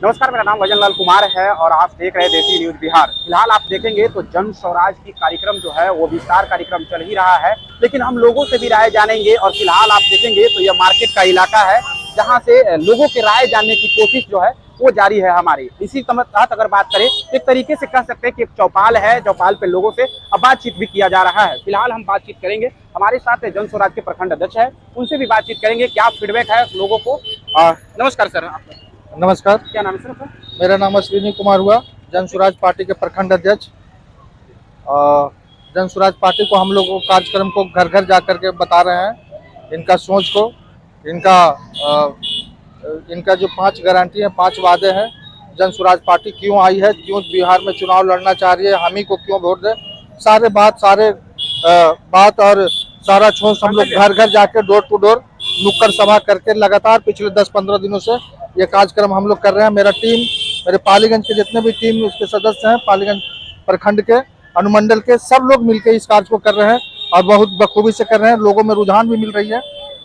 नमस्कार, मेरा नाम भजन लाल कुमार है और आप देख रहे हैं देसी न्यूज बिहार। फिलहाल आप देखेंगे तो जन स्वराज की कार्यक्रम जो है वो विस्तार कार्यक्रम चल ही रहा है, लेकिन हम लोगों से भी राय जानेंगे। और फिलहाल आप देखेंगे तो यह मार्केट का इलाका है जहां से लोगों की राय जानने की कोशिश जो है वो जारी है हमारी। इसी तहत अगर बात करें तो एक तरीके से कह सकते हैं कि एक चौपाल है, चौपाल पे लोगों से अब बातचीत भी किया जा रहा है। फिलहाल हम बातचीत करेंगे, हमारे साथ जन स्वराज के प्रखंड अध्यक्ष है, उनसे भी बातचीत करेंगे क्या फीडबैक है लोगों को। नमस्कार सर। नमस्कार, क्या नाम है सर आपका? मेरा नाम अश्विनी कुमार हुआ, जन स्वराज पार्टी के प्रखंड अध्यक्ष। जन स्वराज पार्टी को हम लोग कार्यक्रम को घर घर जा कर के बता रहे हैं, इनका सोच को, इनका जो 5 गारंटी है, 5 वादे हैं। जन स्वराज पार्टी क्यों आई है, क्यों बिहार में चुनाव लड़ना चाह रही है, हम ही को क्यों वोट दें, सारे बात और सारा छोड़ हम लोग घर घर जाके डोर टू डोर नुक्कड़ सभा करके लगातार पिछले 10-15 दिनों से ये कार्यक्रम हम लोग कर रहे हैं। मेरे पालीगंज के जितने भी टीम उसके सदस्य हैं, पालीगंज प्रखंड के, अनुमंडल के, सब लोग मिलकर इस कार्य को कर रहे हैं और बहुत बखूबी से कर रहे हैं। लोगों में रुझान भी मिल रही है,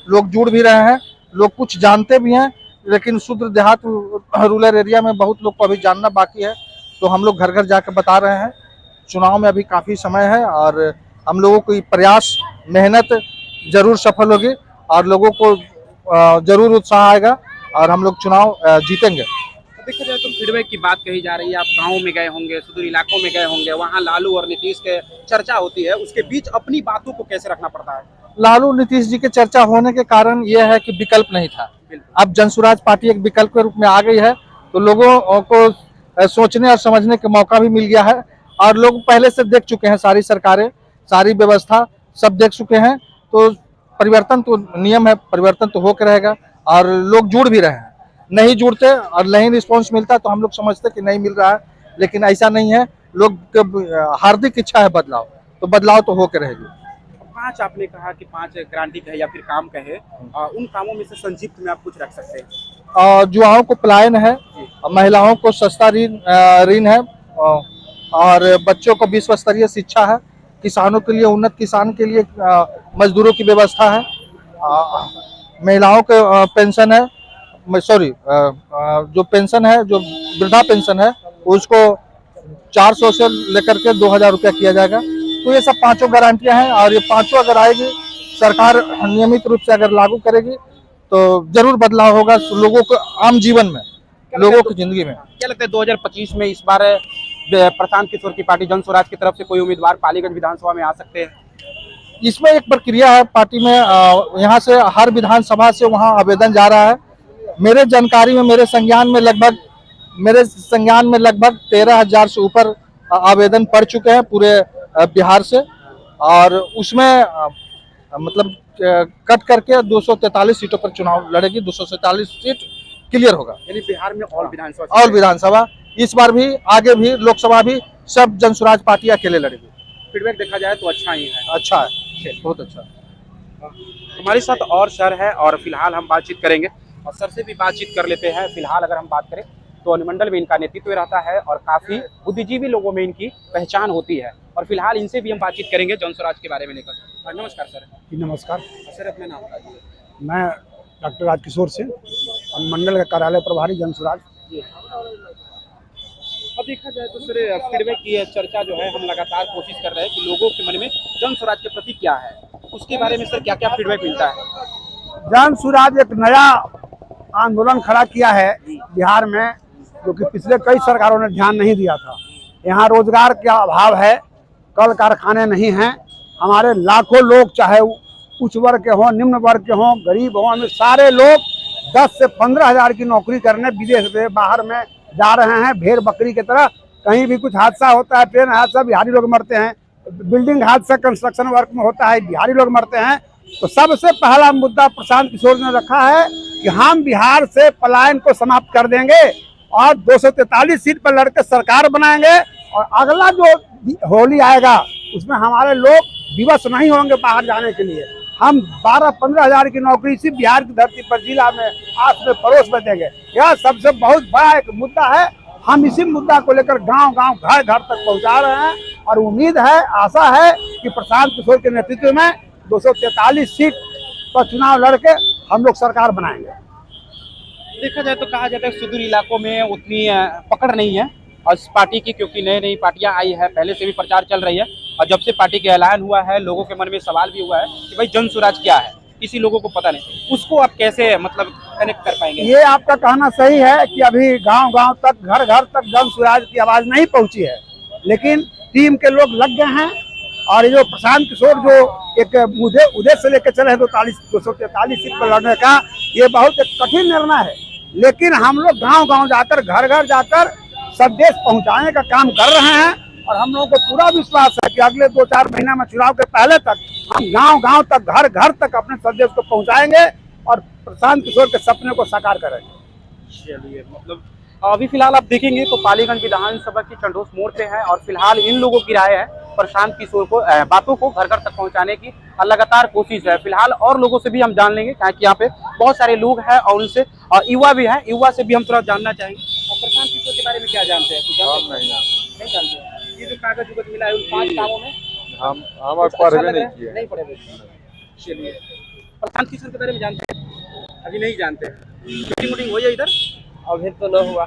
लोग जुड़ भी रहे हैं, लोग कुछ जानते भी हैं, लेकिन शुद्ध देहात रूरल एरिया में बहुत लोग को अभी जानना बाकी है। तो हम लोग घर घर जाकर बता रहे हैं। चुनाव में अभी काफ़ी समय है और हम लोगों की प्रयास मेहनत जरूर सफल होगी और लोगों को जरूर उत्साह आएगा और हम लोग चुनाव जीतेंगे। देखा जाए तो फीडबैक की बात कही जा रही है, आप गाँव में गए होंगे, सुदूर इलाकों में गए होंगे, वहाँ लालू और नीतीश के चर्चा होती है, उसके बीच अपनी बातों को कैसे रखना पड़ता है? लालू नीतीश जी के चर्चा होने के कारण यह है कि विकल्प नहीं था। अब जन स्वराज पार्टी एक विकल्प के रूप में आ गई है, तो लोगों को सोचने और समझने का मौका भी मिल गया है और लोग पहले से देख चुके हैं, सारी सरकारें, सारी व्यवस्था सब देख चुके हैं। तो परिवर्तन तो नियम है, परिवर्तन तो होकर रहेगा और लोग जुड़ भी रहे हैं। नहीं जुड़ते और नहीं रिस्पॉन्स मिलता तो हम लोग समझते कि नहीं मिल रहा है, लेकिन ऐसा नहीं है। लोग हार्दिक इच्छा है बदलाव, तो बदलाव तो होकर रहेगी। 5 आपने कहा कि 5 क्रांति कहे या फिर काम कहे, उन कामों में से संक्षिप्त में आप कुछ रख सकते हैं? युवाओं को पलायन है, महिलाओं को सस्ता ऋण है और बच्चों को विश्व स्तरीय शिक्षा है, किसानों के लिए उन्नत किसान के लिए मजदूरों की व्यवस्था है, महिलाओं के पेंशन है, जो पेंशन है, जो वृद्धा पेंशन है, उसको 400 से लेकर के 2000 रुपया किया जाएगा। तो ये सब 5 गारंटियां हैं और ये 5 अगर आएगी, सरकार नियमित रूप से अगर लागू करेगी तो जरूर बदलाव होगा लोगों को आम जीवन में, लोगों की जिंदगी में। क्या लगता है 2025 में इस बार प्रशांत किशोर की पार्टी जन स्वराज की तरफ से कोई उम्मीदवार पालीगंज विधानसभा में आ सकते हैं? इसमें एक प्रक्रिया है पार्टी में, यहाँ से हर विधानसभा से वहाँ आवेदन जा रहा है। मेरे जानकारी में, मेरे संज्ञान में लगभग 13,000 से ऊपर आवेदन पड़ चुके हैं पूरे बिहार से और उसमें मतलब कट करके 243 सीटों पर चुनाव लड़ेगी। 247 सीट क्लियर होगा, यानी बिहार में ऑल विधानसभा इस बार भी, आगे भी लोकसभा भी सब जन स्वराज पार्टी अकेले लड़ेगी। फीडबैक देखा जाए तो अच्छा ही है। अच्छा है, बहुत अच्छा। हमारे साथ और सर है और फिलहाल हम बातचीत करेंगे और सर से भी बातचीत कर लेते हैं। फिलहाल अगर हम बात करें तो अनुमंडल में इनका नेतृत्व रहता है और काफ़ी बुद्धिजीवी लोगों में इनकी पहचान होती है और फिलहाल इनसे भी हम बातचीत करेंगे जन स्वराज के बारे में लेकर। नमस्कार सर। नमस्कार सर, अपना नाम बताइए। मैं डॉक्टर राजकिशोर सिंह, अनुमंडल का कार्यालय प्रभारी जन स्वराज। अब देखा जाए तो सर फीडबैक की चर्चा जो है हम लगातार कोशिश कर रहे हैं कि लोगों के मन में जन स्वराज के प्रति क्या है, उसके बारे में सर क्या क्या फीडबैक मिलता है? जन स्वराज एक नया आंदोलन खड़ा किया है बिहार में, जो कि पिछले कई सरकारों ने ध्यान नहीं दिया था। यहाँ रोजगार का अभाव है, कल कारखाने नहीं हैं। हमारे लाखों लोग, चाहे उच्च वर्ग के हों, निम्न वर्ग के हों, गरीब हों, हमें सारे लोग 10 से 15 हज़ार की नौकरी करने विदेश से बाहर में जा रहे हैं, भेड़ बकरी की तरह। कहीं भी कुछ हादसा होता है, ट्रेन हादसा, बिहारी लोग मरते हैं। बिल्डिंग हादसा कंस्ट्रक्शन वर्क में होता है, बिहारी लोग मरते हैं। तो सबसे पहला मुद्दा प्रशांत किशोर ने रखा है कि हम बिहार से पलायन को समाप्त कर देंगे और 243 सीट पर लड़के सरकार बनाएंगे और अगला जो होली आएगा उसमें हमारे लोग विवश नहीं होंगे बाहर जाने के लिए। हम 12-15 हज़ार की नौकरी इसी बिहार की धरती पर, जिला में, आस में, पड़ोस में देंगे। यह सबसे बहुत बड़ा एक मुद्दा है। हम इसी मुद्दा को लेकर गांव-गांव, घर-घर तक पहुंचा रहे हैं और उम्मीद है, आशा है कि प्रशांत किशोर के नेतृत्व में 243 सीट पर चुनाव लड़के हम लोग सरकार बनाएंगे। देखा जाए तो कहा जाता है सुदूर इलाकों में उतनी पकड़ नहीं है और इस पार्टी की, क्योंकि नई नई पार्टियां आई है, पहले से भी प्रचार चल रही है और जब से पार्टी का ऐलान हुआ है लोगों के मन में सवाल भी हुआ है कि भाई जन स्वराज क्या है, किसी लोगों को पता नहीं। उसको आप कैसे मतलब कनेक्ट कर पाएंगे? ये आपका कहना सही है कि अभी गांव-गांव तक, घर घर तक जन स्वराज की आवाज नहीं पहुंची है, लेकिन टीम के लोग लग गए हैं। और ये जो प्रशांत किशोर जो एक उदय से लेकर चले हैं 243 सीट पर लड़ने का, ये बहुत एक कठिन निर्णय है, लेकिन हम लोग गांव-गांव जाकर, घर घर जाकर संदेश पहुंचाने का काम कर रहे हैं। और हम लोगों को पूरा विश्वास है कि अगले 2-4 महीना में चुनाव के पहले तक हम गांव-गांव तक, घर घर तक अपने संदेश को पहुंचाएंगे और प्रशांत किशोर के सपने को साकार करेंगे। चलिए, मतलब अभी फिलहाल आप देखेंगे तो पालीगंज विधानसभा की चंडोस मोड़ पे है और फिलहाल इन लोगों की राय है प्रशांत किशोर को बातों को घर घर तक पहुंचाने की लगातार कोशिश है। फिलहाल और लोगों से भी हम जान लेंगे, क्योंकि यहाँ पे बहुत सारे लोग हैं और उनसे और युवा भी हैं, युवा से भी हम थोड़ा जानना चाहेंगे। और प्रशांत किशोर के बारे में क्या जानते हैं? कुछ नहीं जानते। ये जो कागज उगज मिला है उन 5 कामों में हम नहीं पढ़े हुए। चलिए, प्रशांत किशोर के बारे में जानते हैं? अभी नहीं जानते। मीटिंग हुई है इधर? अभी तो न हुआ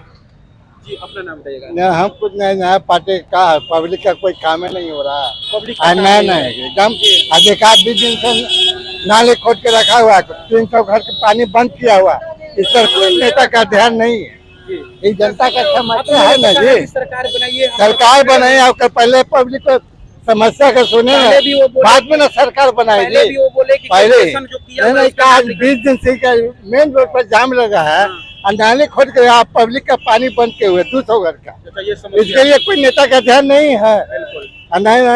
जी। अपना नाम बताइएगा। नहीं, हम कुछ नहीं, नया पार्टी का पब्लिक का कोई काम ही नहीं हो रहा है। पब्लिक नहीं एकदम आज 1-2 दिन से नाले खोद के रखा हुआ है, 300 घर का पानी बंद किया हुआ है। इस पर कोई नेता का ध्यान नहीं है। ये जनता का समस्या है ना जी। सरकार बनाइए, सरकार बनाई, आपका पहले पब्लिक को समस्या का सुने, बाद में ना सरकार बनाएगी। पहले भी वो बोले कि पहले जो किया नहीं, कहा 20 दिन से मेन रोड पर जाम लगा है और नाले खोद के आप पब्लिक का पानी बंद किए हुए 200 घर का। इसके लिए कोई नेता का ध्यान नहीं है। बिल्कुल। नया